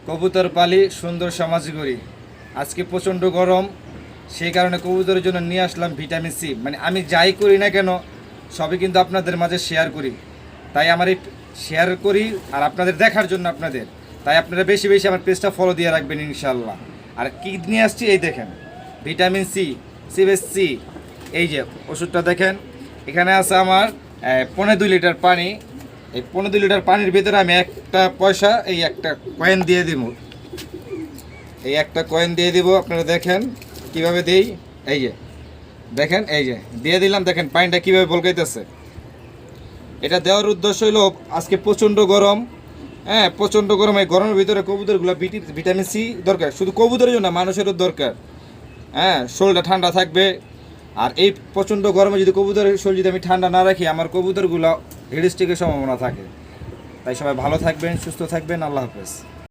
কবুতর পালি, সুন্দর সমাজ গড়ি। আজকে প্রচণ্ড গরম, সেই কারণে কবুতরের জন্য নিয়ে আসলাম ভিটামিন সি। মানে আমি যাই করি না কেন সবই কিন্তু আপনাদের মাঝে শেয়ার করি। তাই আমার এই শেয়ার করি আর আপনাদের দেখার জন্য আপনাদের। তাই আপনারা বেশি বেশি আমার পেজটা ফলো দিয়ে রাখবেন ইনশাল্লাহ। আর কী নিয়ে আসছি এই দেখেন, ভিটামিন সি, সিবিএসসি। এই যে ওষুধটা দেখেন, এখানে আছে আমার 2.5 লিটার পানি। এই 2.5 লিটার পানির ভিতরে আমি একটা পয়সা, এই একটা কয়েন দিয়ে দিব। এই একটা কয়েন দিয়ে দিব, আপনারা দেখেন কিভাবে দেই। এই যে দেখেন, এই যে দিয়ে দিলাম, দেখেন পানিটা কীভাবে বলকাইতেছে। এটা দেওয়ার উদ্দেশ্য হলো আজকে প্রচণ্ড গরম। হ্যাঁ, প্রচণ্ড গরম। এই গরমের ভিতরে কবুতরগুলো ভিটামিন সি দরকার, শুধু কবুতরের জন্য মানুষেরও দরকার। হ্যাঁ, শরীরটা ঠান্ডা থাকবে। আর এই প্রচণ্ড গরমে যদি কবুতরের শরীর যদি আমি ঠান্ডা না রাখি, আমার কবুতরগুলো হিট স্ট্রোকের সম্ভাবনা থাকে। তাই সবাই ভালো থাকবেন, সুস্থ থাকবেন। আল্লাহ হাফেজ।